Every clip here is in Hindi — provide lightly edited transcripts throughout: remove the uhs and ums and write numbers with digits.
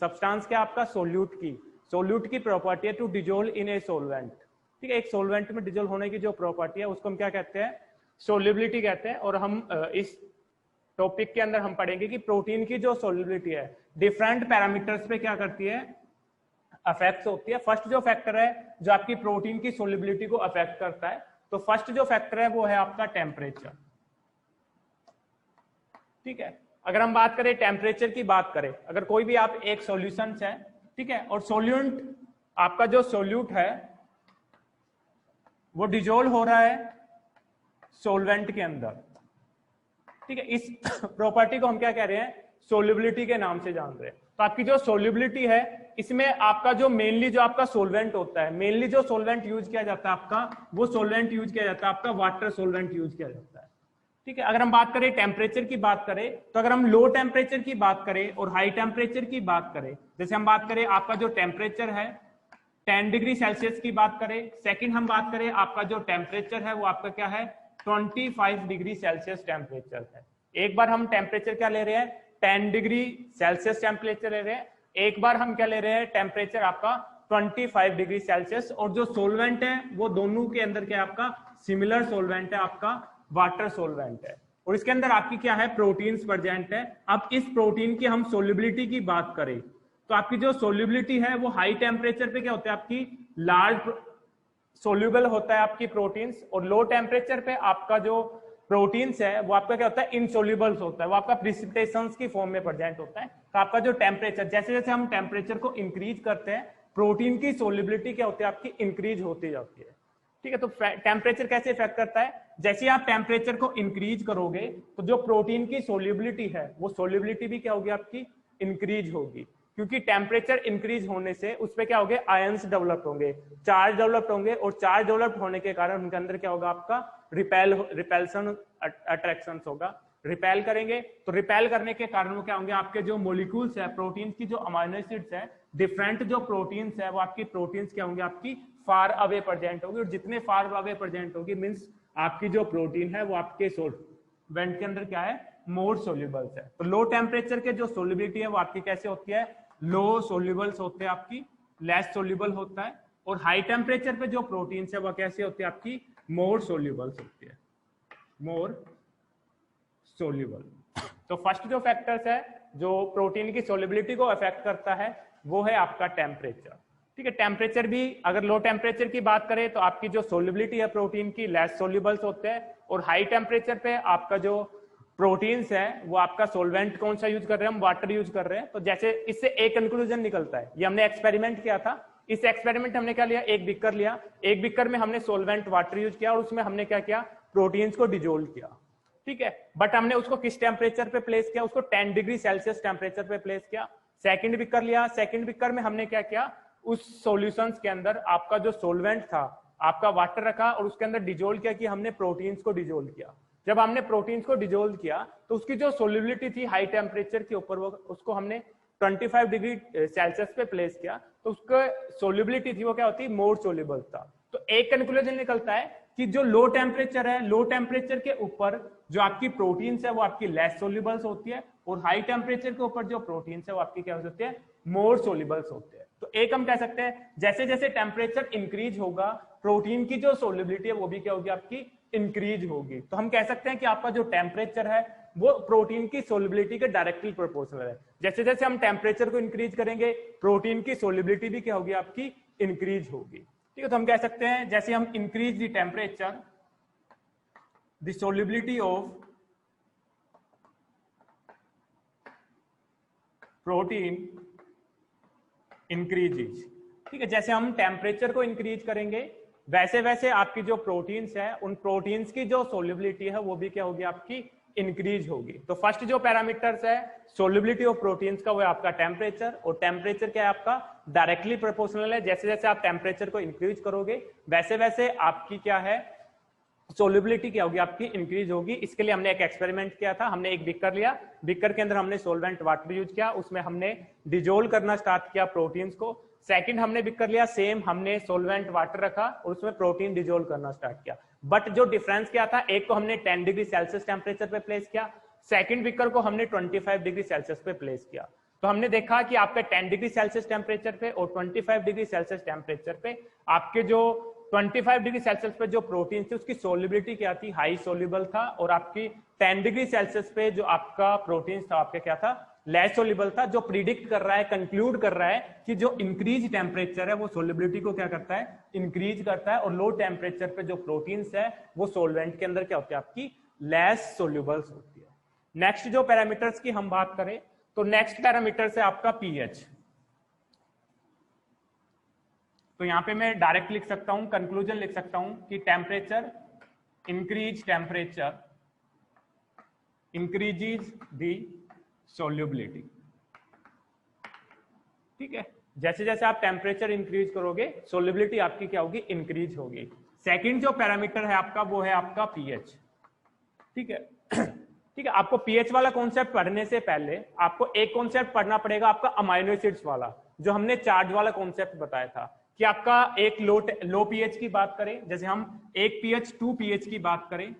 सब्सटेंस क्या आपका सोल्यूट की प्रॉपर्टी है to dissolve in a solvent. ठीक है, एक सोलवेंट में डिजोल्व होने की जो प्रॉपर्टी है उसको हम क्या कहते हैं, सोल्युबिलिटी कहते हैं। और हम इस टॉपिक के अंदर हम पढ़ेंगे कि प्रोटीन की जो सोल्युबिलिटी है डिफरेंट पैरामीटर्स पे क्या करती है, अफेक्ट होती है। फर्स्ट जो फैक्टर है जो आपकी प्रोटीन की सोल्युबिलिटी को अफेक्ट करता है, तो फर्स्ट जो फैक्टर है वो है आपका टेम्परेचर। ठीक है, अगर हम बात करें टेम्परेचर की बात करें, अगर कोई भी आप एक सॉल्यूशन है, ठीक है, और सोल्यूट आपका जो सोल्यूट है वो डिजोल्व हो रहा है सोलवेंट के अंदर। ठीक है, इस प्रॉपर्टी को हम क्या कह रहे हैं, सोल्युबिलिटी के नाम से जान रहे हैं। तो आपकी जो सोल्युबिलिटी है इसमें आपका जो मेनली जो आपका सोलवेंट होता है, मेनली जो सोलवेंट यूज किया जाता है आपका, वो सोलवेंट यूज किया जाता है आपका वाटर सोलवेंट यूज किया जाता है। ठीक है, अगर हम बात करें टेम्परेचर की बात करें, तो अगर हम लो टेम्परेचर की बात करें और हाई टेम्परेचर की बात करें, जैसे हम बात करें आपका जो टेम्परेचर है 10 डिग्री सेल्सियस की बात करें, सेकंड हम बात करें आपका जो टेम्परेचर है वो आपका क्या है 25 डिग्री सेल्सियस टेम्परेचर है। एक बार हम टेम्परेचर क्या ले रहे हैं 10 डिग्री सेल्सियस टेम्परेचर ले रहे हैं, एक बार हम क्या ले रहे हैं टेम्परेचर आपका 25 डिग्री सेल्सियस। और जो सोलवेंट है वो दोनों के अंदर क्या आपका सिमिलर सोलवेंट है, आपका वाटर सोलवेंट है, और इसके अंदर आपकी क्या है प्रोटीन्स प्रेजेंट है। अब इस प्रोटीन की हम सोल्युबिलिटी की बात करें तो आपकी जो सोल्युबिलिटी है वो हाई टेम्परेचर पे क्या होता है आपकी लार्ज सोल्यूबल होता है आपकी प्रोटीन्स, और लो टेम्परेचर पे आपका जो प्रोटीन्स है वो आपका क्या होता है इनसोल्यूबल्स होता है, वो आपका प्रिसिपिटेशंस की फॉर्म में प्रेजेंट होता है। तो आपका जो टेम्परेचर जैसे जैसे हम टेम्परेचर को इंक्रीज करते हैं प्रोटीन की सोल्युबिलिटी क्या होती है आपकी इंक्रीज होती जाती है। ठीक है, तो टेम्परेचर कैसे इफेक्ट करता है, जैसे आप टेम्परेचर को इंक्रीज करोगे तो जो प्रोटीन की सोल्युबिलिटी है वो सोल्युबिलिटी भी क्या होगी आपकी इंक्रीज होगी, क्योंकि टेम्परेचर इंक्रीज होने से उसपे क्या होंगे आयंस डेवलप होंगे, चार्ज डेवलप होंगे, और चार्ज डेवलप होने के कारण उनके अंदर क्या होगा आपका रिपेल्सन अट्रैक्शन होगा, रिपेल करेंगे। तो रिपेल करने के कारण वो क्या होंगे आपके जो मोलिक्यूल्स है प्रोटीन की जो अमाइनो एसिड्स है डिफरेंट जो प्रोटीन्स है वो आपकी प्रोटीन्स क्या होंगे आपकी फार अवे प्रेजेंट होगी, और जितने फार अवे प्रेजेंट होगी मींस आपकी जो प्रोटीन है वो आपके सोलवेंट के अंदर क्या है मोर सोल्यूबल्स है। तो लो टेम्परेचर के जो सोल्युबिलिटी है वो आपकी कैसे होती है लो सोल्यूबल्स होते हैं आपकी, लेस सोल्यूबल होता है, और हाई टेम्परेचर पे जो प्रोटीन्स है वो कैसे होती है आपकी मोर सोल्यूबल्स होती है, मोर सोल्यूबल। तो फर्स्ट जो फैक्टर्स है जो प्रोटीन की सोल्युबिलिटी को अफेक्ट करता है वो है आपका टेम्परेचर। ठीक है, टेम्परेचर भी अगर लो टेम्परेचर की बात करें तो आपकी जो सोल्युबिलिटी है प्रोटीन की लेस सोल्यूबल्स होते हैं, और हाई टेम्परेचर पे आपका जो प्रोटीन्स है वो आपका सोलवेंट कौन सा यूज कर रहे हैं हम वाटर यूज कर रहे हैं। तो जैसे इससे एक कंक्लूजन निकलता है, ये हमने एक्सपेरिमेंट किया था, इस एक्सपेरिमेंट हमने क्या लिया एक बिकर लिया, एक बिकर में हमने सोलवेंट वाटर यूज किया और उसमें हमने क्या किया प्रोटीन्स को डिजोल्व किया। ठीक है, बट हमने उसको किस टेम्परेचर पे प्लेस किया, उसको 10 डिग्री सेल्सियस टेम्परेचर पे प्लेस किया। सेकंड बिकर लिया, सेकंड बिकर में हमने क्या किया उस सॉल्यूशंस के अंदर आपका जो सोलवेंट था आपका वाटर रखा और उसके अंदर डिजोल्व किया कि हमने प्रोटीन्स को डिजोल्व किया। जब हमने प्रोटीन्स को डिजोल्व किया तो उसकी जो सोल्युबिलिटी थी हाई टेम्परेचर के ऊपर वो उसको हमने 25 डिग्री सेल्सियस पे प्लेस किया, तो उसका सोल्युबिलिटी थी वो क्या होती मोर सोल्यूबल था। तो एक कंक्लूजन निकलता है कि जो लो टेम्परेचर है लो टेम्परेचर के ऊपर जो आपकी प्रोटीन्स है वो आपकी लेस सोल्यूबल्स होती है, और हाई टेम्परेचर के ऊपर जो प्रोटीन्स है वो आपकी क्या होती है मोर सोल्यूबल्स होते हैं। तो एक हम कह सकते हैं जैसे जैसे टेम्परेचर इंक्रीज होगा प्रोटीन की जो सोल्युबिलिटी है वो भी क्या होगी आपकी इंक्रीज होगी। तो हम कह सकते हैं कि आपका जो टेम्परेचर है वो प्रोटीन की सोल्युबिलिटी के डायरेक्टली प्रोपोर्शनल है। जैसे जैसे हम टेम्परेचर को इंक्रीज करेंगे प्रोटीन की सोल्युबिलिटी भी क्या होगी आपकी इंक्रीज होगी। ठीक है, तो हम कह सकते हैं जैसे हम increase the temperature the solubility of protein increases. ठीक है, जैसे हम टेम्परेचर को इंक्रीज करेंगे वैसे वैसे आपकी जो प्रोटीन्स है उन प्रोटीन्स की जो सोल्युबिलिटी है वो भी क्या होगी आपकी इंक्रीज होगी। तो फर्स्ट जो पैरामीटर्स है सोल्युबिलिटी ऑफ प्रोटीन्स का वो है आपका टेम्परेचर, और टेम्परेचर क्या है आपका डायरेक्टली प्रोपोर्शनल है। जैसे जैसे आप टेम्परेचर को इंक्रीज करोगे वैसे वैसे आपकी क्या है सोल्युबिलिटी क्या होगी आपकी इंक्रीज होगी। इसके लिए हमने एक एक्सपेरिमेंट किया था, हमने एक बिकर लिया, बिकर के अंदर हमने सोलवेंट वाटर यूज किया, उसमें हमने डिजोल्व करना स्टार्ट किया प्रोटीन्स को। सेकंड हमने बिकर लिया, सेम हमने सोलवेंट वाटर रखा और उसमें प्रोटीन डिजोल्व करना स्टार्ट किया। बट जो डिफरेंस क्या था, एक को हमने 10 डिग्री सेल्सियस टेम्परेचर पे प्लेस किया, सेकंड बिकर को हमने 25 डिग्री सेल्सियस पे प्लेस किया। तो हमने देखा कि आपके 10 डिग्री सेल्सियस टेम्परेचर पे और 25 डिग्री सेल्सियस टेम्परेचर पे आपके जो 25 डिग्री सेल्सियस पे जो प्रोटीन थे उसकी सोल्युबिलिटी क्या थी, हाई सोल्यूबल था, और आपकी 10 डिग्री सेल्सियस पे जो आपका प्रोटीन था आपके क्या था, लेस सोल्यूबल था, जो प्रिडिक्ट कर रहा है, कंक्लूड कर रहा है कि जो इंक्रीज टेम्परेचर है वो सोल्युबिलिटी को क्या करता है, इंक्रीज करता है, और लो टेम्परेचर पे जो प्रोटीन्स है वो सोलवेंट के अंदर क्या होती है, आपकी लेस सोल्यूबल्स होती है। नेक्स्ट जो पैरामीटर्स की हम बात करें तो नेक्स्ट पैरामीटर है आपका पीएच। तो यहां पे मैं डायरेक्ट लिख सकता हूं, कंक्लूजन लिख सकता हूं कि टेम्परेचर इंक्रीजेज दी सोल्यूबिलिटी। ठीक है, जैसे जैसे आप टेम्परेचर इंक्रीज करोगे सोल्यूबिलिटी आपकी क्या होगी, इंक्रीज होगी। सेकंड जो पैरामीटर है आपका वो है आपका पीएच। ठीक है, ठीक है, आपको पीएच वाला कॉन्सेप्ट पढ़ने से पहले आपको एक कॉन्सेप्ट पढ़ना पड़ेगा आपका अमाइनो एसिड्स वाला, जो हमने चार्ज वाला कॉन्सेप्ट बताया था कि आपका एक लो पीएच की बात करें, जैसे हम एक पीएच 2 पीएच की बात करें,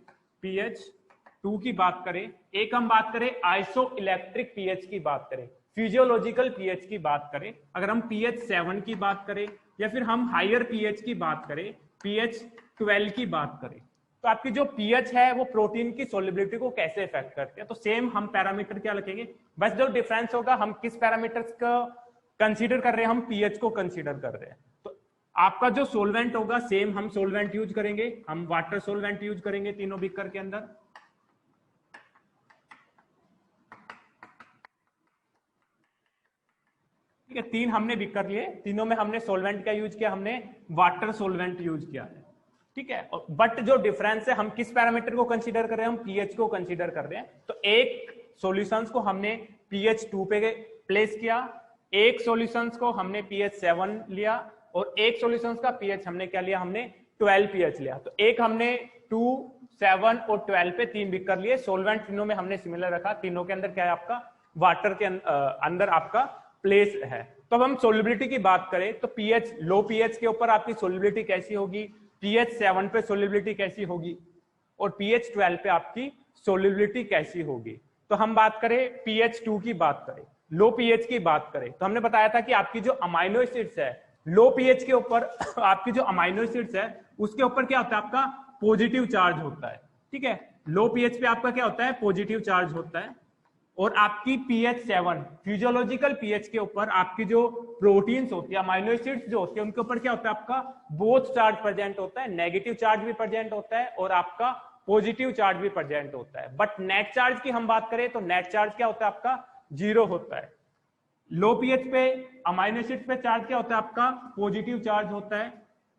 पीएच 2 की बात करें, एक हम बात करें आइसो इलेक्ट्रिक पीएच की बात करें, फिजियोलॉजिकल पीएच की बात करें, अगर हम पीएच 7 की बात करें या फिर हम हायर पीएच की बात करें, पीएच 12 की बात करें, तो आपकी जो पीएच है वो प्रोटीन की सोल्युबिलिटी को कैसे इफेक्ट करते हैं। तो सेम हम पैरामीटर क्या लिखेंगे, बस जो डिफरेंस होगा हम किस पैरामीटर्स का कंसीडर कर रहे हैं, हम पीएच को कंसीडर कर रहे हैं। तो आपका जो सोलवेंट होगा सेम हम सोलवेंट यूज करेंगे, हम वाटर सोलवेंट यूज करेंगे तीनों बीकर के अंदर। ठीक है, 3 हमने बीकर लिए, तीनों में हमने सोलवेंट का यूज किया, हमने वाटर सोलवेंट यूज किया है। ठीक है, बट जो डिफरेंस है हम किस पैरामीटर को कंसीडर कर रहे हैं, हम पीएच को कंसीडर कर रहे हैं। तो एक सॉल्यूशंस को हमने पीएच 2 पे प्लेस किया, एक सॉल्यूशंस को हमने पीएच 7 लिया, और एक सॉल्यूशंस का पीएच हमने क्या लिया, हमने 12 पीएच लिया। तो एक हमने 2, 7 और 12 पे 3 बिक कर लिए। सोलवेंट तीनों में हमने सिमिलर रखा, तीनों के अंदर क्या है आपका वाटर के अंदर आपका प्लेस है। तो अब हम सोल्युबिलिटी की बात करें तो पीएच लो पीएच के ऊपर आपकी सोल्युबिलिटी कैसी होगी, पीएच 7 पे सोल्युबिलिटी कैसी होगी, और पीएच 12 पे आपकी सोल्युबिलिटी कैसी होगी। तो हम बात करें पीएच 2 की बात करें, लो पीएच की बात करें, तो हमने बताया था कि आपकी जो अमाइनो एसिड्स है लो पीएच के ऊपर आपकी जो अमाइनो एसिड्स है उसके ऊपर क्या होता है, आपका पॉजिटिव चार्ज होता है। ठीक है, लो पीएच पे आपका क्या होता है, पॉजिटिव चार्ज होता है। और आपकी पीएच 7 फिजियोलॉजिकल पीएच के ऊपर आपकी जो प्रोटीन्स होती है, अमाइनो एसिड्स जो होती है, उनके ऊपर क्या होता है, आपका बोथ चार्ज प्रेजेंट होता है, नेगेटिव चार्ज भी प्रेजेंट होता है और आपका पॉजिटिव चार्ज भी प्रेजेंट होता है। बट नेट चार्ज की हम बात करें तो नेट चार्ज क्या होता है, आपका 0 होता है। लो पीएच पे अमाइनो एसिड्स पे चार्ज क्या होता है, आपका पॉजिटिव चार्ज होता है।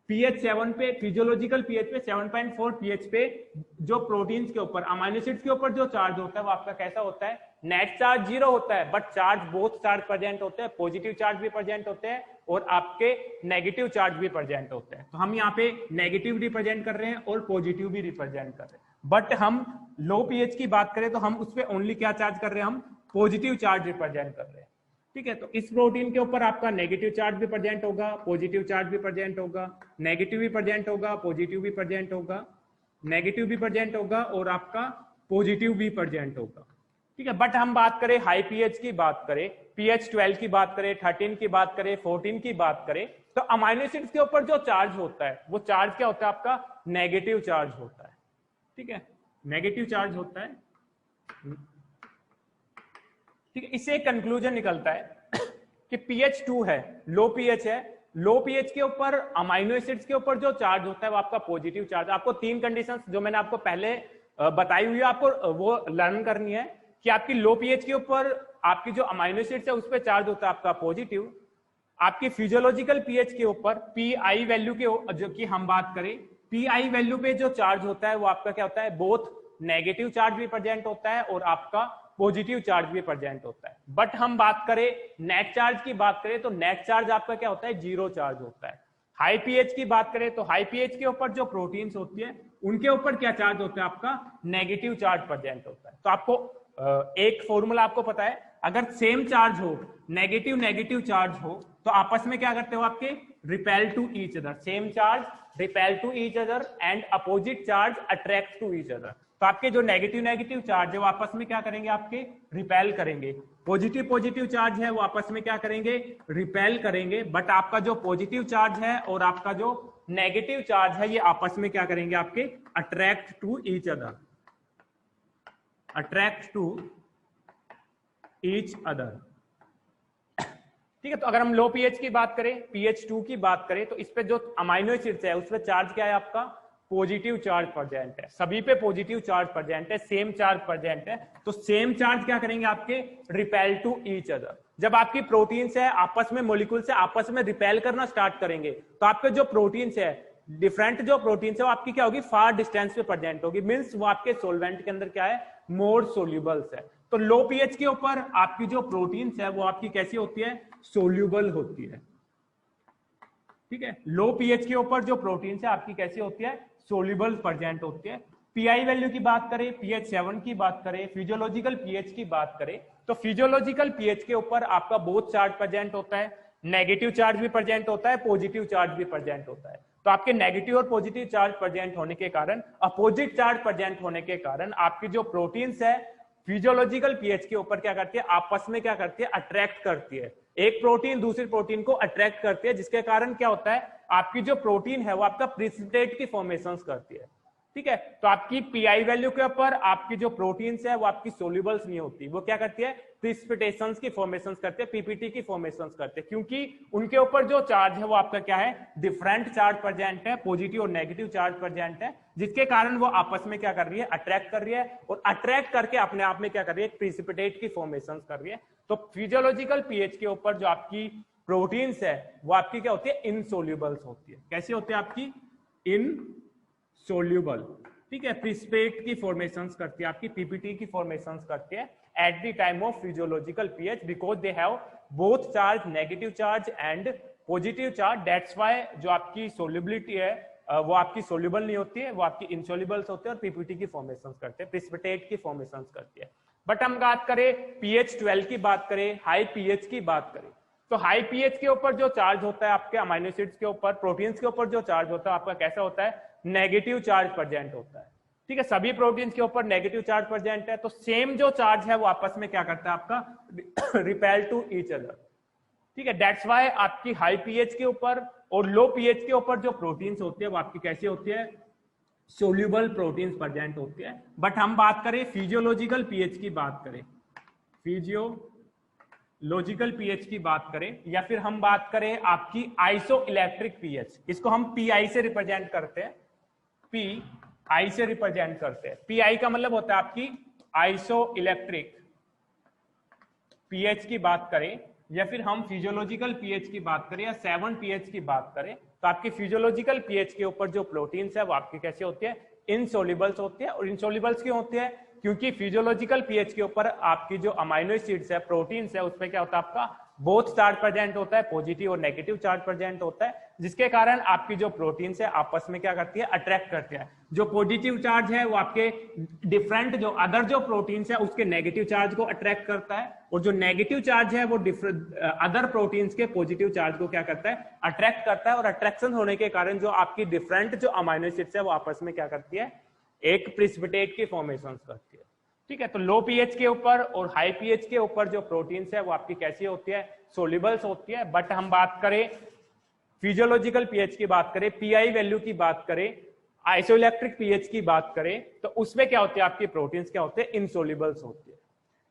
पीएच 7 पे फिजियोलॉजिकल पीएच पे 7.4 पीएच पे जो प्रोटीन्स के ऊपर अमाइनो एसिड्स के ऊपर जो चार्ज होता है वो आपका कैसा होता है, नेट चार्ज 0 होता है, but charge both charge present होते हैं, पॉजिटिव चार्ज भी प्रेजेंट होते हैं और आपके नेगेटिव चार्ज भी प्रेजेंट होते हैं। तो हम यहाँ पे नेगेटिव रिप्रेजेंट कर रहे हैं और पॉजिटिव भी रिप्रेजेंट कर रहे हैं। बट हम लो पीएच की बात करें तो हम उस पर ओनली क्या चार्ज कर रहे हैं, हम पॉजिटिव चार्ज रिप्रेजेंट कर रहे हैं। ठीक है, तो इस प्रोटीन के ऊपर आपका नेगेटिव चार्ज भी प्रेजेंट होगा, पॉजिटिव चार्ज भी प्रेजेंट होगा, नेगेटिव भी प्रेजेंट होगा, पॉजिटिव भी प्रेजेंट होगा, नेगेटिव भी प्रेजेंट होगा और आपका पॉजिटिव भी प्रेजेंट होगा। ठीक है, बट हम बात करें हाई पीएच की बात करें, पीएच 12 की बात करें, 13 की बात करें, 14 की बात करें, तो अमाइनो एसिड्स के ऊपर जो चार्ज होता है वो चार्ज क्या होता है, आपका नेगेटिव चार्ज होता है। ठीक है, नेगेटिव चार्ज होता है। ठीक है, इससे एक कंक्लूजन निकलता है कि पीएच 2 है, लो पीएच है, लो पीएच के ऊपर अमाइनो एसिड्स के ऊपर जो चार्ज होता है वो आपका पॉजिटिव चार्ज। आपको 3 कंडीशंस जो मैंने आपको पहले बताई हुई है आपको वो लर्न करनी है कि आपकी लो पीएच के ऊपर आपकी जो अमाइनो एसिड्स है उस पर चार्ज होता है आपका पॉजिटिव। आपकी फिजियोलॉजिकल पीएच के ऊपर पीआई वैल्यू के जो कि हम बात करें, पीआई वैल्यू पे जो चार्ज होता है वो आपका क्या होता है, बोथ नेगेटिव चार्ज भी प्रेजेंट होता है और आपका पॉजिटिव चार्ज भी प्रेजेंट होता है। बट हम बात करें नेट चार्ज की बात करें तो नेट चार्ज आपका क्या होता है, 0 चार्ज होता है। हाई पीएच की बात करें तो हाई पीएच के ऊपर जो प्रोटीन्स होती है उनके ऊपर क्या चार्ज होता है, आपका नेगेटिव चार्ज प्रेजेंट होता है। तो आपको एक फॉर्मूला आपको पता है, अगर सेम चार्ज हो, नेगेटिव नेगेटिव चार्ज हो, तो आपस में क्या करते हो, आपके repel to each other, same charge repel to each other and opposite charge attract to each other. तो आपके जो नेगेटिव नेगेटिव चार्ज है वो आपस में क्या करेंगे, आपके रिपेल करेंगे, पॉजिटिव पॉजिटिव चार्ज है वो आपस में क्या करेंगे, रिपेल करेंगे, बट आपका जो पॉजिटिव चार्ज है और आपका जो नेगेटिव चार्ज है ये आपस में क्या करेंगे, आपके attract to each other, attract to each other. ठीक है, तो अगर हम लो पीएच की बात करें, पीएच 2 की बात करें, तो इस पे जो अमाइनो एसिड्स है उस पे चार्ज क्या है आपका, पॉजिटिव चार्ज प्रेजेंट है, सभी पे पॉजिटिव चार्ज प्रेजेंट है, सेम चार्ज प्रेजेंट है, तो सेम चार्ज क्या करेंगे आपके, रिपेल टू ईच अदर। जब आपकी प्रोटीन्स है आपस में, मोलिक्यूल से आपस में रिपेल करना स्टार्ट करेंगे, तो आपके जो प्रोटीन्स है, डिफरेंट जो प्रोटीन्स है वो आपकी क्या होगी, फार डिस्टेंस पे प्रेजेंट होगी, मींस वो आपके सोलवेंट के अंदर क्या है, मोर सोल्यूबल्स है। तो लो पीएच के ऊपर आपकी जो प्रोटीन्स है वो आपकी कैसी होती है, सोल्यूबल होती है। ठीक है, लो पीएच के ऊपर जो प्रोटीन्स है आपकी कैसी होती है, सोल्यूबल प्रेजेंट होती है। पीआई वैल्यू की बात करें, पीएच 7 की बात करें, फिजियोलॉजिकल पीएच की बात करें, तो फिजियोलॉजिकल पीएच के ऊपर आपका बोथ चार्ज प्रेजेंट होता है, नेगेटिव चार्ज भी प्रेजेंट होता है, पॉजिटिव चार्ज भी प्रेजेंट होता है। तो आपके नेगेटिव और पॉजिटिव चार्ज प्रेजेंट होने के कारण, अपोजिट चार्ज प्रेजेंट होने के कारण आपकी जो प्रोटीन्स है फिजियोलॉजिकल पीएच के ऊपर क्या करती है, आपस में क्या करती है, अट्रैक्ट करती है, एक प्रोटीन दूसरी प्रोटीन को अट्रैक्ट करती है, जिसके कारण क्या होता है, आपकी जो प्रोटीन है वो आपका प्रिसिपिटेट की फॉर्मेशंस करती है। ठीक है, तो आपकी पीआई वैल्यू के ऊपर आपकी जो प्रोटीन्स है वो आपकी सोल्यूबल्स नहीं होती, वो क्या करती है, प्रिसिपिटेशंस की फॉर्मेशंस करते हैं, पीपीटी की फॉर्मेशंस करते हैं, क्योंकि उनके ऊपर जो चार्ज है वो आपका क्या है, डिफरेंट चार्ज प्रेजेंट है, पॉजिटिव और नेगेटिव चार्ज प्रेजेंट है, जिसके कारण वो आपस में क्या कर रही है, अट्रैक्ट कर रही है, और अट्रैक्ट करके अपने आप में क्या कर रही है, प्रिसिपिटेट की फॉर्मेशंस कर रही है। तो फिजियोलॉजिकल पीएच के ऊपर जो आपकी प्रोटीन्स है वो आपकी क्या होती है, इनसोल्यूबल्स होती है। कैसी होती है आपकी, इनसोल्यूबल। ठीक है, प्रिसिपिटेट की फॉर्मेशंस करती है, आपकी पीपीटी की फॉर्मेशंस करती है at the time of physiological pH, because they have both charge, negative charge and positive charge. That's why जो आपकी सोल्युबिलिटी है वो आपकी सोल्यूबल नहीं होती है, वो आपकी इनसोल्यूबल्स होते हैं और पीपीटी की फॉर्मेशंस करते हैं, प्रिसिपिटेट की फॉर्मेशंस करती है। बट हम बात करें पीएच 12 की बात करें, हाई पीएच की बात करें, तो हाई पीएच के ऊपर जो चार्ज होता है आपके अमाइनो एसिड्स के ऊपर, प्रोटीन्स के ऊपर जो चार्ज होता है आपका कैसा होता है, नेगेटिव चार्ज प्रेजेंट होता है। ठीक है, सभी प्रोटीन्स के ऊपर नेगेटिव चार्ज प्रेजेंट है, तो सेम जो चार्ज है वो आपस में क्या करता है आपका, रिपेल टू ईच अदर। ठीक है, दैट्स व्हाई आपकी हाई पीएच के ऊपर और लो पीएच के ऊपर जो प्रोटीन्स होती है वो आपकी कैसी होती है, सोल्यूबल प्रोटीन्स प्रेजेंट होती है। बट हम बात करें फिजियोलॉजिकल पीएच की बात करें, फिजियोलॉजिकल पीएच की बात करें, या फिर हम बात करें आपकी आइसो इलेक्ट्रिक पीएच, इसको हम पीआई से रिप्रेजेंट करते हैं, पीआई से रिप्रेजेंट करते हैं। पीआई का मतलब होता है आपकी आइसो इलेक्ट्रिक पीएच की बात करें, या फिर हम फिजियोलॉजिकल पीएच की बात करें, या 7 पीएच की बात करें, तो आपकी फिजियोलॉजिकल पीएच के ऊपर जो प्रोटीन्स है वो आपकी कैसी होती है, इनसोल्यूबल्स होती है। और इनसोल्यूबल्स क्यों होती है, क्योंकि फिजियोलॉजिकल पीएच के ऊपर आपकी जो अमाइनो एसिड्स है, प्रोटीन्स है, उसमें क्या होता है आपका बोथ चार्ज प्रेजेंट होता है, पॉजिटिव और नेगेटिव चार्ज प्रेजेंट होता है, जिसके कारण आपकी जो प्रोटीन्स है आपस में क्या करती है, अट्रैक्ट करती है। जो पॉजिटिव चार्ज है वो आपके डिफरेंट जो अदर जो प्रोटीन्स है उसके नेगेटिव चार्ज को अट्रैक्ट करता है, और जो नेगेटिव चार्ज है वो अदर प्रोटीन्स के पॉजिटिव चार्ज को क्या करता है, अट्रैक्ट करता है। और अट्रैक्शन होने के कारण जो आपकी डिफरेंट जो अमाइनो एसिड्स है वो आपस में क्या करती है, एक प्रिसिपिटेट की फॉर्मेशन करती है। ठीक है, तो लो पीएच के ऊपर और हाई पीएच के ऊपर जो प्रोटीन्स है वो आपकी कैसी होती है, सोल्यूबल्स होती है। बट हम बात करें फिजियोलॉजिकल पीएच की बात करें, पीआई वैल्यू की बात करें, आइसोइलेक्ट्रिक पीएच की बात करें, तो उसमें क्या होती है, आपकी प्रोटीन्स क्या होते हैं, इनसोल्यूबल्स होती है।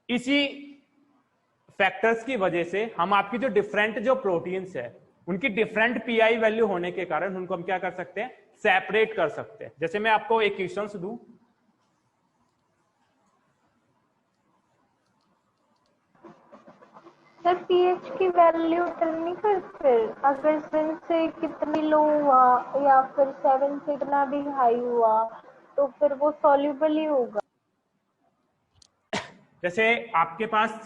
इसी फैक्टर्स की वजह से हम आपकी जो डिफरेंट जो प्रोटीन्स है उनकी डिफरेंट पीआई वैल्यू होने के कारण उनको हम क्या कर सकते हैं, सेपरेट कर सकते हैं। जैसे मैं आपको एक क्वेश्चन दूं, सर पीएच की वैल्यू नहीं करते, अगर 7 से कितनी लो हुआ या फिर 7 से कितना भी हाई हुआ तो फिर वो सॉल्यूबल ही होगा। जैसे आपके पास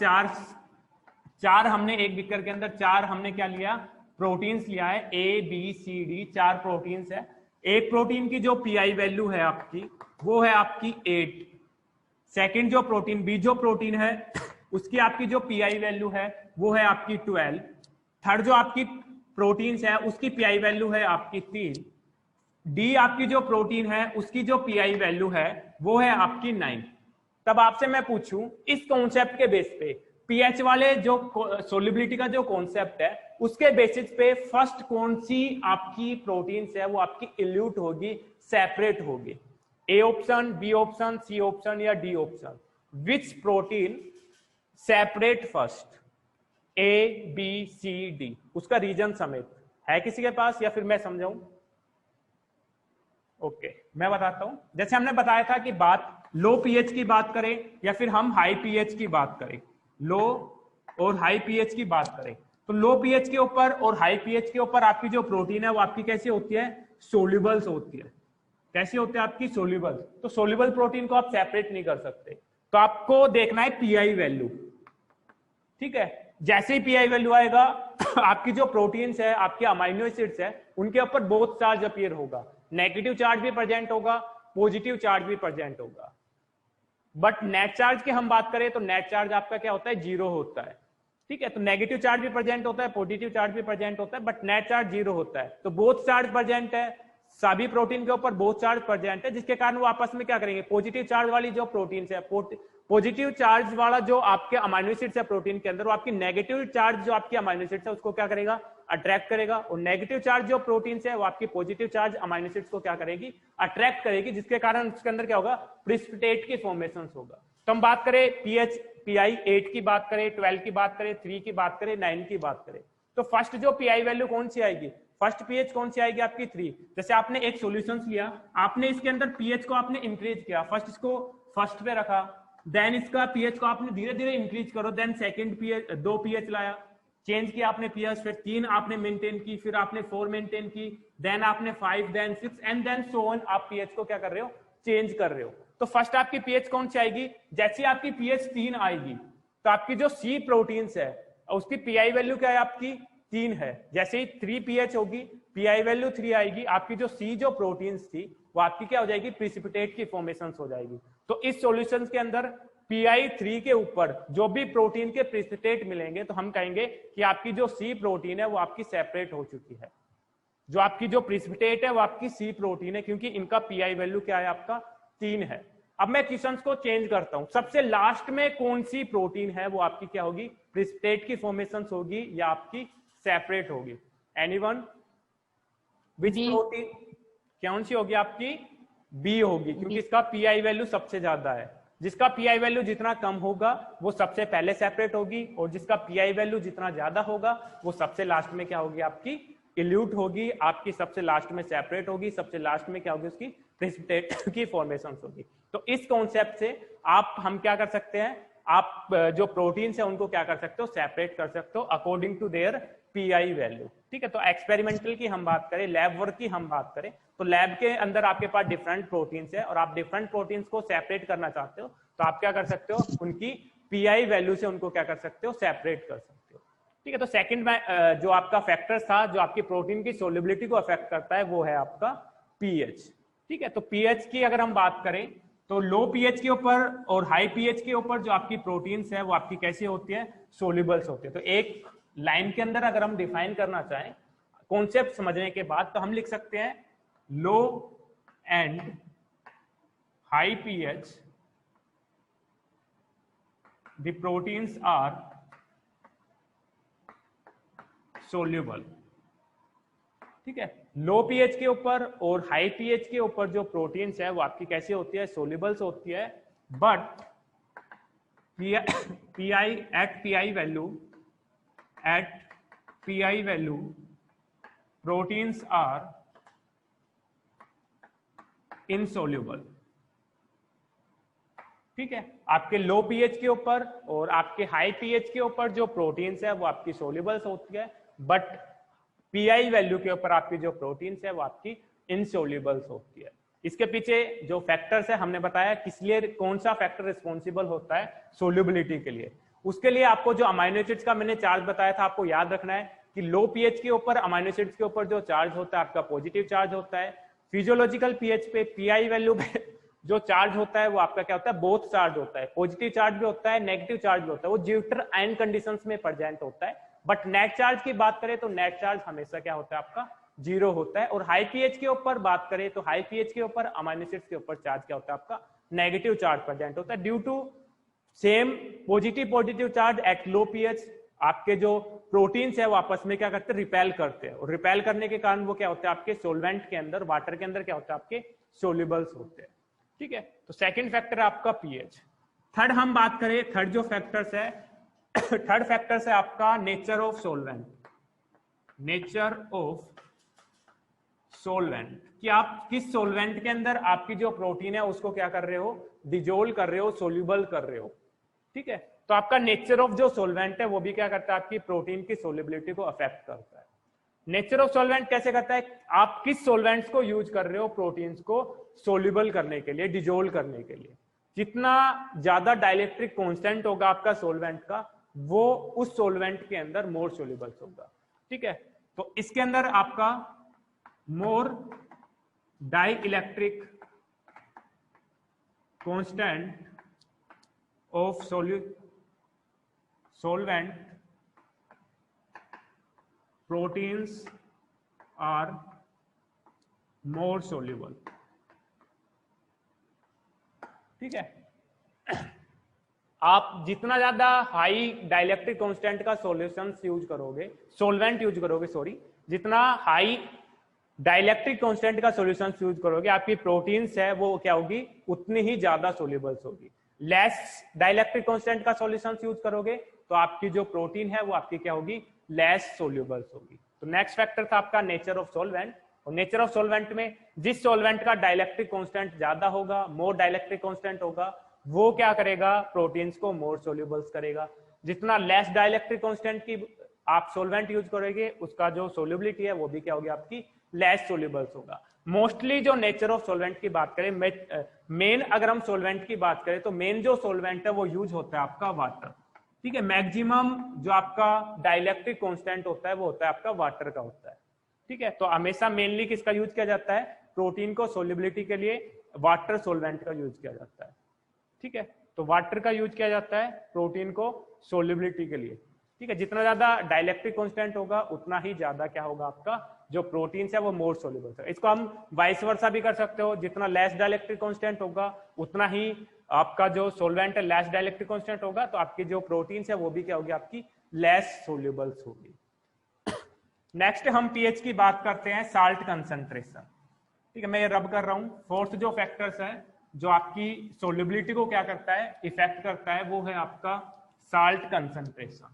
चार हमने एक बीकर के अंदर चार हमने क्या लिया, प्रोटीन्स लिया है, A B C D, 4 proteins है। एक प्रोटीन की जो पीआई वैल्यू है आपकी वो है आपकी 8। सेकंड जो प्रोटीन बी जो प्रोटीन है उसकी आपकी जो पीआई वैल्यू है वो है आपकी 12। थर्ड जो आपकी प्रोटीन्स है उसकी पीआई वैल्यू है आपकी 3। डी आपकी जो प्रोटीन है उसकी जो पीआई वैल्यू है वो है आपकी 9। तब आपसे मैं पूछूं इस कॉन्सेप्ट के बेस पे पीएच वाले जो सोल्युबिलिटी का जो कॉन्सेप्ट है उसके बेसिस पे फर्स्ट कौन सी आपकी प्रोटीन है वो आपकी इल्यूट होगी, सेपरेट होगी। A option, B option, C option या D option, which protein separate first, A B C D, उसका रीजन समेत है किसी के पास या फिर मैं समझाऊं? ओके, मैं बताता हूं। जैसे हमने बताया था कि बात लो पीएच की बात करें या फिर हम हाई पीएच की बात करें, लो और हाई पीएच की बात करें, तो लो पीएच के ऊपर और हाई पीएच के ऊपर आपकी जो प्रोटीन है वो आपकी कैसी होती है? सोल्यूबल्स होती है। कैसी होती है आपकी? सोल्यूबल। तो सोल्यूबल प्रोटीन को आप सेपरेट नहीं कर सकते, तो आपको देखना है पीआई वैल्यू। ठीक है, जैसे ही पीआई वैल्यू आएगा आपकी जो प्रोटीन्स है, आपके अमाइनो एसिड्स है, उनके ऊपर बोथ चार्ज अपीयर होगा, नेगेटिव चार्ज भी प्रेजेंट होगा, पॉजिटिव चार्ज भी प्रेजेंट होगा। बट नेट चार्ज की हम बात करें तो नेट चार्ज आपका क्या होता है? जीरो होता है। ठीक है, तो नेगेटिव चार्ज भी प्रेजेंट होता है, पॉजिटिव चार्ज भी प्रेजेंट होता है, बट नेट चार्ज जीरो होता है। तो बोथ चार्ज प्रेजेंट है, सभी प्रोटीन के ऊपर बोथ चार्ज प्रेजेंट है, जिसके कारण वो आपस में क्या करेंगे? पॉजिटिव चार्ज वाली जो प्रोटीन है, पॉजिटिव चार्ज वाला जो आपके अमाइनो एसिड्स है प्रोटीन के अंदर, वो आपकी नेगेटिव चार्ज जो आपकी अमाइनो एसिड्स है उसको क्या करेगा? अट्रैक्ट करेगा। और नेगेटिव चार्ज जो प्रोटीन है वो आपकी पॉजिटिव चार्ज अमाइनो एसिड्स को क्या करेगी? अट्रैक्ट करेगी, जिसके कारण उसके अंदर क्या होगा? प्रिसिपिटेट की फॉर्मेशन होगा। तो हम बात करें पीएच, पीआई 8 की बात करें, 12 की बात करें, 3 की बात करें, 9 की बात करें, तो फर्स्ट जो पीआई वैल्यू कौन सी आएगी? फर्स्ट पीएच कौन सी आएगी? आपकी 3। जैसे आपने एक सॉल्यूशन लिया, आपने इसके अंदर पीएच को आपने इंक्रीज किया, फर्स्ट इसको फर्स्ट पे रखा, देन इसका पीएच को आपने धीरे धीरे इंक्रीज करो, देन सेकंड पीएच, 2 पीएच लाया, चेंज किया आपने पीएच, फिर 3 आपने मेंटेन की, फिर आपने 4 मेंटेन की, देन आपने 5, then 6 and then so on. आप पीएच को क्या कर रहे हो? चेंज कर रहे हो। तो फर्स्ट आपकी पीएच कौन सी आएगी? जैसे आपकी पीएच 3 आएगी तो आपकी जो सी प्रोटीन्स है उसकी पीआई वैल्यू क्या है? आपकी 3 है। जैसे ही 3 पीएच होगी, पीआई वैल्यू 3 आएगी, आपकी जो सी जो प्रोटीन्स थी वो आपकी क्या हो जाएगी? प्रिसिपिटेट की फॉर्मेशन हो जाएगी। तो इस सॉल्यूशन के अंदर पीआई 3 के ऊपर जो भी प्रोटीन के प्रिसिपिटेट मिलेंगे तो हम कहेंगे कि आपकी जो सी प्रोटीन है वो आपकी सेपरेट हो चुकी है। जो आपकी जो प्रिसिपिटेट है वो आपकी सी प्रोटीन है, क्योंकि इनका पीआई वैल्यू क्या है? आपका 3 है। अब मैं क्वेश्चंस को चेंज करता हूं। सबसे लास्ट में कौन सी प्रोटीन है वो आपकी क्या होगी? प्रिसिपिटेट की फॉर्मेशन होगी या आपकी सेपरेट होगी? एनीवन? विच प्रोटीन? कौन सी होगी आपकी? बी होगी, क्योंकि इसका पीआई वैल्यू सबसे ज्यादा है। जिसका पीआई वैल्यू जितना कम होगा वो सबसे पहले सेपरेट होगी, और जिसका पीआई वैल्यू जितना ज्यादा होगा वो सबसे लास्ट में क्या होगी? आपकी इल्यूट होगी, आपकी सबसे लास्ट में सेपरेट होगी, सबसे लास्ट में क्या होगी? उसकी प्रिसिपिटेट की फॉर्मेशन होगी। तो इस कॉन्सेप्ट से हम क्या कर सकते हैं? आप जो प्रोटीन्स है उनको क्या कर सकते हो? सेपरेट कर सकते हो according to their pI value. ठीक है, तो एक्सपेरिमेंटल की हम बात करें, लैब वर्क की हम बात करें, तो लैब के अंदर आपके पास डिफरेंट प्रोटीन्स है और आप डिफरेंट प्रोटीन्स को सेपरेट करना चाहते हो, तो आप क्या कर सकते हो? उनकी पीआई वैल्यू से उनको क्या कर सकते हो? सेपरेट कर सकते हो। ठीक है, तो सेकंड जो आपका फैक्टर था जो आपकी प्रोटीन की सोल्युबिलिटी को अफेक्ट करता है वो है आपका पीएच। ठीक है, तो पीएच की अगर हम बात करें तो लो पीएच के ऊपर और हाई पीएच के ऊपर जो आपकी प्रोटीन्स है वो आपकी कैसी होती है? सोल्यूबल्स होती है। तो एक लाइन के अंदर अगर हम डिफाइन करना चाहें कॉन्सेप्ट समझने के बाद, तो हम लिख सकते हैं low and high pH the proteins are soluble. ठीक है, लो पीएच के ऊपर और हाई पीएच के ऊपर जो प्रोटीन्स है वो आपकी कैसी होती है? सोल्यूबल्स होती है। But pI at pI value proteins are insoluble. ठीक है, आपके लो पीएच के ऊपर और आपके हाई पीएच के ऊपर जो प्रोटीन्स है वो आपकी सोल्यूबल्स होती है, बट पीआई वैल्यू के ऊपर आपकी जो प्रोटीन्स है वो आपकी इनसोल्यूबल्स होती है। इसके पीछे जो फैक्टर्स है हमने बताया किस लिए, कौन सा फैक्टर रिस्पॉन्सिबल होता है सोल्यूबिलिटी के लिए। उसके लिए आपको जो अमाइनो एसिड्स का मैंने चार्ज बताया था, आपको याद रखना है कि लो पीएच के ऊपर अमाइनो एसिड्स के ऊपर जो चार्ज होता है आपका पॉजिटिव चार्ज होता है। फिजियोलॉजिकल पीएच पे पीआई वैल्यू पे जो चार्ज होता है वो आपका क्या होता है? बोथ चार्ज होता है, पॉजिटिव चार्ज भी होता है, नेगेटिव चार्ज भी होता है, वो ज्यूटर आयन कंडीशंस में प्रेजेंट होता है। बट नेट चार्ज की बात करें तो नेट चार्ज हमेशा क्या होता है? आपका 0 होता है। और हाई पीएच के ऊपर बात करें तो हाई पीएच के ऊपर अमाइनो एसिड्स के ऊपर चार्ज क्या होता है? आपका नेगेटिव चार्ज प्रेजेंट होता है, due to same positive positive charge at low pH आपके जो प्रोटीन्स है वो आपस में क्या करते हैं, रिपेल करते हैं, और रिपेल करने के कारण वो क्या होते हैं आपके सोलवेंट के अंदर, वाटर के अंदर क्या होता है आपके सोल्यूबल्स होते हैं। ठीक है, तो सेकंड फैक्टर है आपका पीएच। थर्ड हम बात करें, थर्ड जो फैक्टर्स है थर्ड फैक्टर्स है आपका nature of solvent. Nature of solvent कि आप किस सोलवेंट के अंदर आपकी जो प्रोटीन है उसको क्या कर रहे हो, डिजोल्व कर रहे हो, सोल्यूबल कर रहे हो। ठीक है, तो आपका नेचर ऑफ जो सोलवेंट है वो भी क्या करता है, आपकी प्रोटीन की सोल्यूबिलिटी को अफेक्ट करता है। नेचर ऑफ सोलवेंट कैसे करता है, आप किस सोलवेंट्स को यूज कर रहे हो प्रोटीन्स को सोल्यूबल करने के लिए, डिजोल्व करने के लिए। जितना ज्यादा डाइलेक्ट्रिक कांस्टेंट होगा आपका सोलवेंट का, वो उस सोलवेंट के अंदर मोर सोल्यूबल्स होगा। ठीक है, तो इसके अंदर आपका more dielectric constant of solvent proteins are more soluble। ठीक है, आप जितना ज्यादा हाई डाइलेक्ट्रिक कांस्टेंट का सॉल्यूशन यूज करोगे, सोलवेंट यूज करोगे सॉरी, जितना हाई डाइलेक्ट्रिक कांस्टेंट का सॉल्यूशन यूज करोगे आपकी प्रोटीन्स है वो क्या होगी, उतनी ही ज्यादा सोल्यूबल्स होगी। लेस डाइलेक्ट्रिक कांस्टेंट का सॉल्यूशन यूज करोगे तो आपकी जो प्रोटीन है वो आपकी क्या होगी, लेस सोल्यूबल्स होगी। तो नेक्स्ट फैक्टर था आपका नेचर ऑफ सॉल्वेंट। और नेचर ऑफ सॉल्वेंट में जिस सॉल्वेंट का डाइलेक्ट्रिक कांस्टेंट ज्यादा होगा, मोर डाइलेक्ट्रिक कांस्टेंट होगा, वो क्या करेगा, प्रोटीन्स को मोर सोल्यूबल्स करेगा। जितना लेस डाइलेक्ट्रिक कांस्टेंट की आप सॉल्वेंट यूज करोगे उसका जो सोल्यूबिलिटी है वो भी क्या होगी, आपकी लेस सोल्यूबल्स होगा। मोस्टली जो नेचर ऑफ सॉल्वेंट की बात करें, मेन अगर हम सॉल्वेंट की बात करें तो मेन जो सॉल्वेंट है वो यूज होता है आपका वाटर। ठीक है, मैक्सिमम जो आपका डाइलेक्ट्रिक कांस्टेंट होता है वो होता है आपका वाटर का होता है। ठीक है, तो हमेशा मेनली किसका यूज किया जाता है, प्रोटीन को सोल्यूबिलिटी के लिए वाटर सॉल्वेंट का यूज किया जाता है। ठीक है, तो वाटर का यूज किया जाता है प्रोटीन को सोल्यूबिलिटी के लिए। ठीक है, जितना ज्यादा डाइलेक्ट्रिक कांस्टेंट होगा उतना ही ज्यादा क्या होगा, आपका जो प्रोटीन्स है वो मोर सोल्यूबल है। इसको हम वाइस वर्सा भी कर सकते हो, जितना लेस डाइलेक्ट्रिक कांस्टेंट होगा उतना ही आपका जो सोलवेंट है लेस डाइलेक्ट्रिक कांस्टेंट होगा, तो आपकी जो प्रोटीन्स है वो भी क्या होगी, आपकी लेस सोल्यूबल्स होगी। नेक्स्ट हम पीएच की बात करते हैं, साल्ट कंसंट्रेशन। ठीक है, मैं ये रब कर रहा हूं। फोर्थ जो फैक्टर्स है जो आपकी सोल्यूबिलिटी को क्या करता है, इफेक्ट करता है, वो है आपका साल्ट कंसंट्रेशन।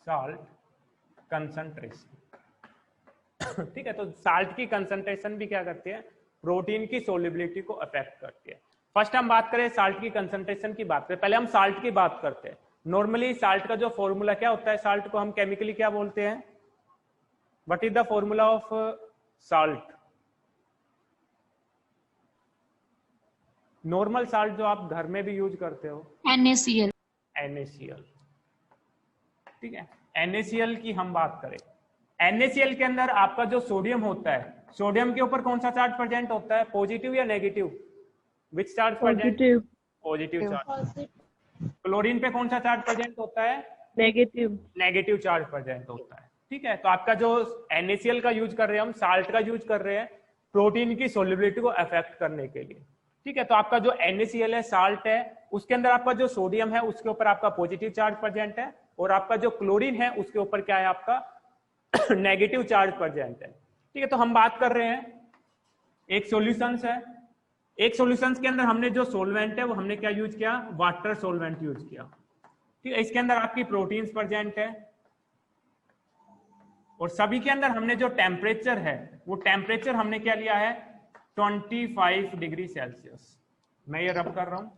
Salt concentration. ठीक है, तो साल्ट की कंसंट्रेशन भी क्या करती है, प्रोटीन की सोल्यूबिलिटी को अफेक्ट करती है। फर्स्ट हम बात करें साल्ट की कंसंट्रेशन की बात करें, पहले हम साल्ट की बात करते हैं। नॉर्मली साल्ट का जो फॉर्मूला क्या होता है, साल्ट को हम केमिकली क्या बोलते हैं, what is the formula of salt? Normal salt जो आप घर में भी यूज करते हो, NaCl। NaCl। ठीक है, NaCl की हम बात करें, NaCl के अंदर आपका जो सोडियम होता है, सोडियम के ऊपर कौन सा चार्ज प्रेजेंट होता है, पॉजिटिव या negative? Which charge present? Positive charge. Chlorine पे कौन सा चार्ज प्रेजेंट होता है, नेगेटिव। नेगेटिव चार्ज प्रेजेंट होता है। ठीक है, तो आपका जो NaCl का यूज कर रहे हैं हम, साल्ट का यूज कर रहे हैं प्रोटीन की सोल्यूबिलिटी को अफेक्ट करने के लिए। ठीक है, तो आपका जो NaCl है, साल्ट है, उसके अंदर आपका जो सोडियम है उसके ऊपर आपका पॉजिटिव चार्ज प्रेजेंट है, और आपका जो क्लोरीन है उसके ऊपर क्या है, आपका नेगेटिव चार्ज प्रेजेंट है। ठीक है, तो हम बात कर रहे हैं एक सॉल्यूशंस है, एक सॉल्यूशंस के अंदर हमने जो सोलवेंट है वो हमने क्या यूज किया, वाटर सोलवेंट यूज किया। ठीक है, इसके अंदर आपकी प्रोटीन्स प्रेजेंट है, और सभी के अंदर हमने जो टेम्परेचर है वो टेम्परेचर हमने क्या लिया है, 25 डिग्री सेल्सियस। मैं ये रब कर रहा हूं।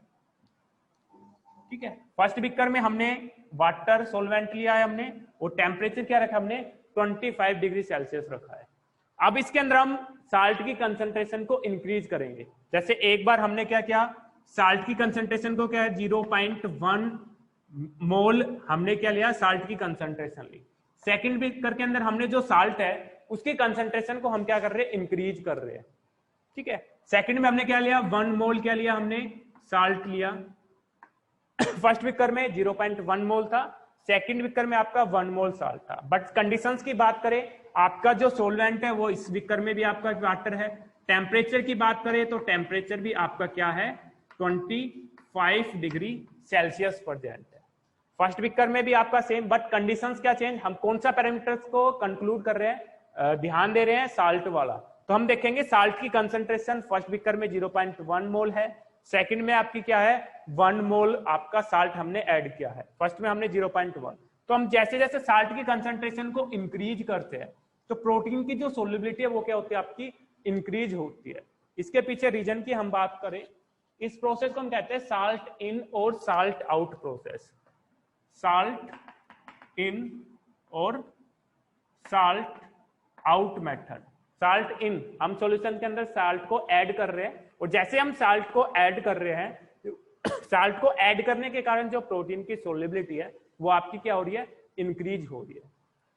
ठीक है, फर्स्ट बिकर में हमने वाटर सोलवेंट लिया है हमने, और टेम्परेचर क्या रखा हमने, 25 डिग्री सेल्सियस रखा है। अब इसके अंदर हम साल्ट की कंसंट्रेशन को इंक्रीज करेंगे। जैसे एक बार हमने क्या किया, साल्ट की कंसंट्रेशन को क्या है, 0.1 मोल हमने क्या लिया, साल्ट की कंसंट्रेशन ली। सेकंड बिकर के अंदर हमने जो साल्ट है उसकी कंसंट्रेशन को हम क्या कर रहे हैं, इंक्रीज कर रहे हैं। ठीक है, सेकंड में हमने क्या लिया, 1 मोल क्या लिया हमने, साल्ट लिया। फर्स्ट बिकर में 0.1 मोल था, सेकंड बिकर में आपका 1 मोल साल्ट था। बट कंडीशंस की बात करें, आपका जो सोलवेंट है वो इस बिकर में भी आपका वाटर है, टेम्परेचर की बात करें तो टेम्परेचर भी आपका क्या है 25 डिग्री सेल्सियस प्रेजेंट है। फर्स्ट बिकर में भी आपका सेम, बट कंडीशंस क्या चेंज, हम कौन सा पैरामीटर्स को कंक्लूड कर रहे हैं, ध्यान दे रहे हैं साल्ट वाला। तो हम देखेंगे साल्ट की कंसंट्रेशन फर्स्ट बिकर में 0.1 मोल है, सेकंड में आपकी क्या है 1 मोल आपका साल्ट हमने ऐड किया है, फर्स्ट में हमने 0.1। तो हम जैसे जैसे साल्ट की कंसंट्रेशन को इंक्रीज करते हैं तो प्रोटीन की जो सोल्युबिलिटी है वो क्या होती है आपकी इंक्रीज होती है। इसके पीछे रीजन की हम बात करें, इस प्रोसेस को हम कहते हैं साल्ट इन और salt out process. Salt in और salt out method. Salt in, हम सॉल्यूशन के अंदर साल्ट को ऐड कर रहे हैं और जैसे हम साल्ट को ऐड कर रहे हैं साल्ट को ऐड करने के कारण जो प्रोटीन की सोल्युबिलिटी है वो आपकी क्या हो रही है इंक्रीज हो रही है।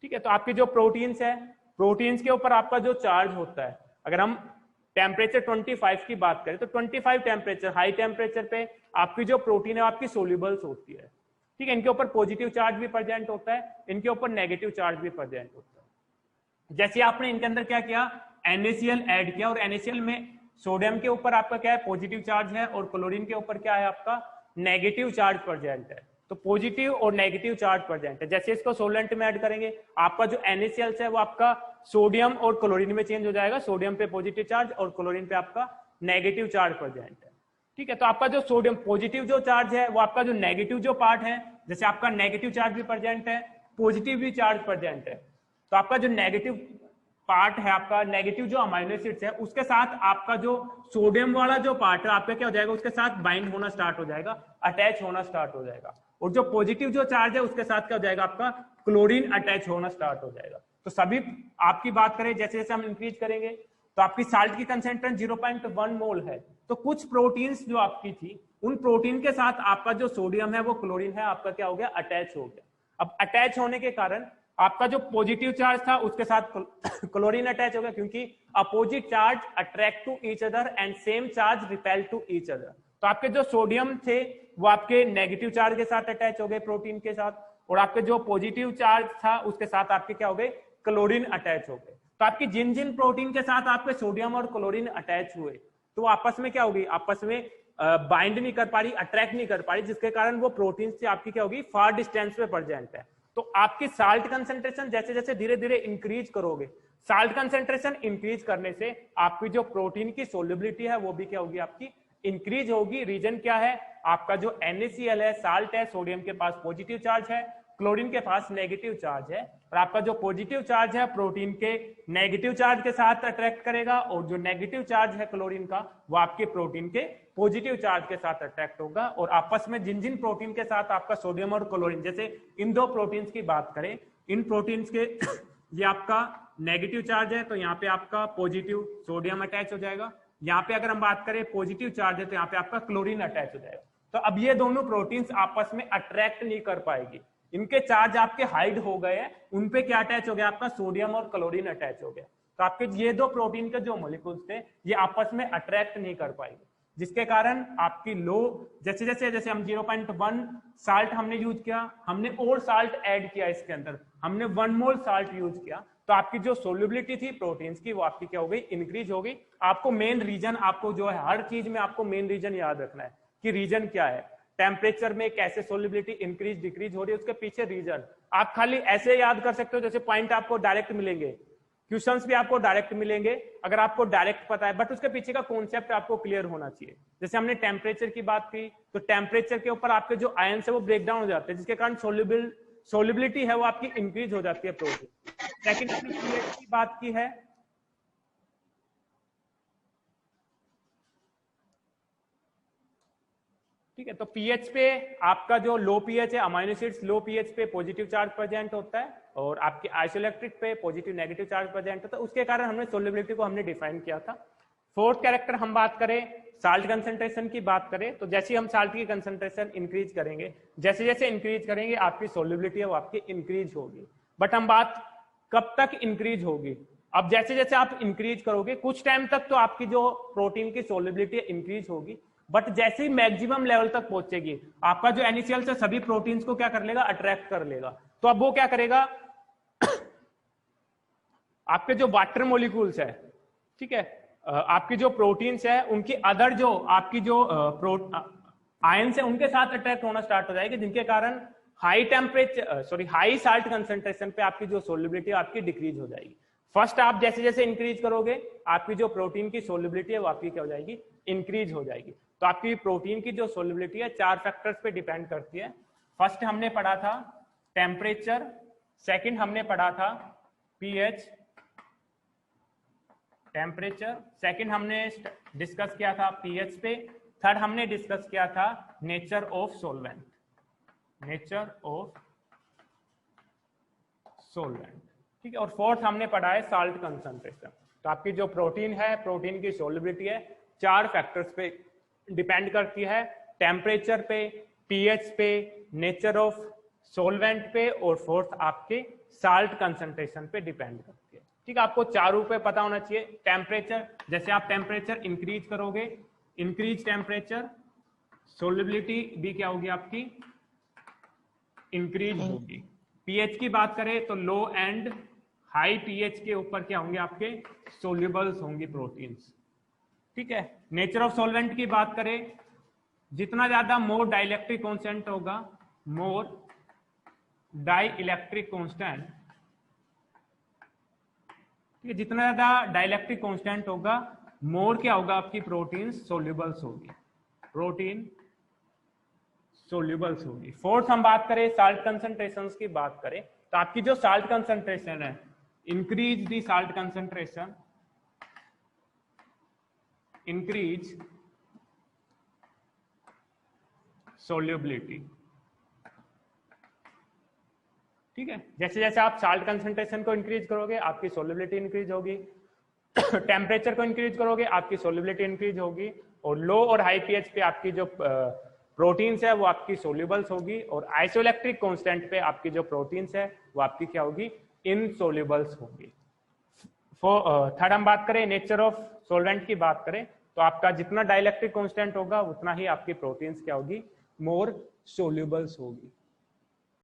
ठीक है, तो आपके जो प्रोटीन्स है, प्रोटीन्स के ऊपर आपका जो चार्ज होता है, अगर हम टेम्परेचर 25 की बात करें तो 25 टेम्परेचर, हाई टेम्परेचर पे आपकी जो प्रोटीन है आपकी सोल्यूबल्स होती है। ठीक है, इनके ऊपर पॉजिटिव चार्ज भी प्रेजेंट होता है, इनके ऊपर नेगेटिव चार्ज भी प्रेजेंट होता है। जैसे आपने इनके अंदर क्या किया NaCl ऐड किया और NaCl में सोडियम के ऊपर आपका क्या है पॉजिटिव चार्ज है और क्लोरीन के ऊपर क्या है आपका नेगेटिव चार्ज प्रेजेंट है। तो पॉजिटिव और नेगेटिव चार्ज प्रेजेंट है। जैसे इसको सोलेंट में ऐड करेंगे आपका जो NaCl है वो आपका सोडियम और क्लोरीन में चेंज हो जाएगा, सोडियम पे पॉजिटिव चार्ज और क्लोरीन पे आपका नेगेटिव चार्ज प्रेजेंट है। ठीक है, तो आपका जो सोडियम पॉजिटिव जो चार्ज है वो आपका जो नेगेटिव जो पार्ट है, जैसे आपका नेगेटिव चार्ज भी प्रेजेंट है, पॉजिटिव भी चार्ज प्रेजेंट है, तो आपका जो नेगेटिव पार्ट है, आपका नेगेटिव जो अमाइनो एसिड्स है उसके साथ आपका जो सोडियम वाला जो पार्ट है आपका क्या हो जाएगा उसके साथ बाइंड होना स्टार्ट हो जाएगा, अटैच होना स्टार्ट हो जाएगा। और जो पॉजिटिव जो चार्ज है उसके साथ क्या हो जाएगा आपका क्लोरीन अटैच होना स्टार्ट हो जाएगा। तो सभी आपकी बात करें जैसे जैसे हम इंक्रीज करेंगे तो आपकी साल्ट की कंसेंट्रेशन 0.1 मोल है, तो कुछ प्रोटीन्स जो आपकी थी उन प्रोटीन के साथ आपका जो सोडियम है वो क्लोरीन है आपका क्या हो गया अटैच हो गया। अब अटैच होने के कारण आपका जो पॉजिटिव चार्ज था उसके साथ क्लोरीन अटैच हो गया, क्योंकि opposite charge attract to each other and same charge repel to each other. तो आपके जो सोडियम थे वो आपके नेगेटिव चार्ज के साथ अटैच हो गए प्रोटीन के साथ, और आपके जो पॉजिटिव चार्ज था उसके साथ आपके क्या हो गए क्लोरीन अटैच हो गए। तो आपकी जिन जिन प्रोटीन के साथ आपके सोडियम और क्लोरीन अटैच हुए तो आपस में क्या होगी, आपस में बाइंड नहीं कर पा रही, अट्रैक्ट नहीं कर पा रही, जिसके कारण वो प्रोटीन से आपकी क्या होगी फार डिस्टेंस पे प्रेजेंट है। तो आपकी साल्ट कंसेंट्रेशन जैसे जैसे धीरे धीरे इंक्रीज करोगे, साल्ट कंसेंट्रेशन इंक्रीज करने से आपकी जो प्रोटीन की सोल्युबिलिटी है वो भी क्या होगी आपकी इंक्रीज होगी। रीजन क्या है, आपका जो NaCl है, साल्ट है, सोडियम के पास पॉजिटिव चार्ज है, क्लोरीन के पास नेगेटिव चार्ज है, और आपका जो पॉजिटिव चार्ज है प्रोटीन के नेगेटिव चार्ज के साथ अट्रैक्ट करेगा, और जो नेगेटिव चार्ज है क्लोरीन का वो आपके प्रोटीन के पॉजिटिव चार्ज के साथ अट्रैक्ट होगा। और आपस में जिन जिन प्रोटीन के साथ आपका सोडियम और क्लोरीन, जैसे इन दो प्रोटीन्स की बात करें, इन प्रोटीन्स के ये आपका नेगेटिव चार्ज है तो यहाँ पे आपका पॉजिटिव सोडियम अटैच हो जाएगा, यहाँ पे अगर हम बात करें पॉजिटिव चार्ज है तो यहाँ पे आपका क्लोरीन अटैच हो जाएगा। तो अब ये दोनों प्रोटीन्स आपस में अट्रैक्ट नहीं कर पाएगी, इनके चार्ज आपके हाइड हो गए हैं, उनपे क्या अटैच हो गया आपका सोडियम और क्लोरीन अटैच हो गया। तो आपके ये दो प्रोटीन के जो मॉलिक्यूल्स थे ये आपस में अट्रैक्ट नहीं कर पाएंगे, जिसके कारण आपकी लो जैसे जैसे जैसे हम 0.1 साल्ट हमने यूज किया, हमने और साल्ट ऐड किया, इसके अंदर हमने 1 मोल साल्ट यूज किया, तो आपकी जो सोल्युबिलिटी थी प्रोटीन्स की वो आपकी क्या हो गई इंक्रीज हो गई। आपको मेन रीजन, आपको जो है हर चीज में आपको मेन रीजन याद रखना है कि रीजन क्या है, टेम्परेचर में कैसे सोल्युबिलिटी इंक्रीज डिक्रीज हो रही है, उसके पीछे रीजन। आप खाली ऐसे याद कर सकते हो जैसे पॉइंट आपको डायरेक्ट मिलेंगे, क्वेश्चंस भी आपको डायरेक्ट मिलेंगे अगर आपको डायरेक्ट पता है, बट उसके पीछे का कॉन्सेप्ट आपको क्लियर होना चाहिए। जैसे हमने टेम्परेचर की बात की तो टेम्परेचर के ऊपर आपके जो आयंस है वो ब्रेक डाउन हो जाते हैं, जिसके कारण सोल्युबिलिटी है वो आपकी इंक्रीज हो जाती है प्रोटीन। सेकंड हमने pH की बात की है, ठीक है, तो pH पे आपका जो लो pH है, अमाइनो एसिड्स लो pH पे पॉजिटिव चार्ज प्रेजेंट होता है और आपके आइसोइलेक्ट्रिक पे पॉजिटिव नेगेटिव चार्ज प्रेजेंट होता है, उसके कारण हमने सोल्युबिलिटी को हमने डिफाइन किया था। फोर्थ कैरेक्टर हम बात करें साल्ट कंसंट्रेशन की बात करें तो जैसे हम साल्ट की कंसंट्रेशन इंक्रीज करेंगे, जैसे जैसे इंक्रीज करेंगे आपकी सोल्युबिलिटी है वो आपकी इंक्रीज होगी। बट हम बात कब तक इंक्रीज होगी, अब जैसे जैसे आप इंक्रीज करोगे कुछ टाइम तक तो आपकी जो प्रोटीन की सोल्युबिलिटी इंक्रीज होगी, बट जैसे ही मैक्सिमम लेवल तक पहुंचेगी आपका जो NaCl से सभी प्रोटीन्स को क्या कर लेगा अट्रैक्ट कर लेगा। तो अब वो क्या करेगा आपके जो वाटर मॉलिक्यूल्स है, ठीक है, आपकी जो प्रोटीन्स है उनकी अदर जो आपकी जो आयंस है उनके साथ अट्रैक्ट होना स्टार्ट हो जाएगी, जिनके कारण हाई साल्ट कंसंट्रेशन पे आपकी जो सोल्युबिलिटी आपकी डिक्रीज हो जाएगी। फर्स्ट आप जैसे जैसे इंक्रीज करोगे आपकी जो प्रोटीन की सोल्युबिलिटी है वो आपकी क्या हो जाएगी, इंक्रीज हो जाएगी। तो आपकी प्रोटीन की जो सोल्युबिलिटी है 4 फैक्टर्स पे डिपेंड करती है। फर्स्ट हमने पढ़ा था टेम्परेचर, सेकंड हमने पढ़ा था पीएच, टेम्परेचर, सेकंड हमने डिस्कस किया था पीएच पे, थर्ड हमने डिस्कस किया था nature of solvent, nature of solvent, ठीक है, और फोर्थ हमने पढ़ा है साल्ट कंसंट्रेशन। तो आपकी जो प्रोटीन है, प्रोटीन की सोल्युबिलिटी है 4 फैक्टर्स पे डिपेंड करती है, टेम्परेचर पे, पीएच पे, नेचर ऑफ सॉल्वेंट पे, और फोर्थ आपके साल्ट कंसंट्रेशन पे डिपेंड करती है। ठीक है, आपको 4 रूप पता होना चाहिए। टेम्परेचर, जैसे आप टेम्परेचर इंक्रीज करोगे, इंक्रीज टेम्परेचर, सोल्युबिलिटी भी क्या होगी आपकी, इंक्रीज होगी। पीएच की बात करें तो लो एंड हाई पीएच के ऊपर क्या होंगे आपके, सोल्यूबल्स होंगी प्रोटीन्स। ठीक है, नेचर ऑफ सॉल्वेंट की बात करें, जितना ज्यादा मोर डाइलेक्ट्रिक कांस्टेंट होगा, मोर डाइलेक्ट्रिक कांस्टेंट, ठीक है, जितना ज्यादा डाइलेक्ट्रिक कांस्टेंट होगा मोर क्या होगा आपकी प्रोटीन सोल्यूबल्स होगी, प्रोटीन सोल्यूबल्स होगी। फोर्थ हम बात करें साल्ट कंसंट्रेशंस की बात करें तो आपकी जो साल्ट कंसंट्रेशन है, increase the salt concentration, increase solubility. ठीक है, जैसे जैसे आप साल्ट कंसंट्रेशन को इंक्रीज करोगे आपकी सोल्यूबिलिटी इंक्रीज होगी, टेम्परेचर को इंक्रीज करोगे आपकी सोल्यूबिलिटी इंक्रीज होगी, और लो और हाई पीएच पे आपकी जो प्रोटीन्स है वो आपकी सोल्यूबल्स होगी, और आइसोइलेक्ट्रिक कांस्टेंट पे आपकी जो प्रोटीन्स है वो आपकी क्या होगी, इनसोल्यूबल्स होगी। थर्ड हम बात करें नेचर ऑफ सॉल्वेंट की बात करें तो आपका जितना डाइलेक्ट्रिक कांस्टेंट होगा उतना ही आपकी प्रोटीन्स क्या होगी, मोर सोल्यूबल्स होगी।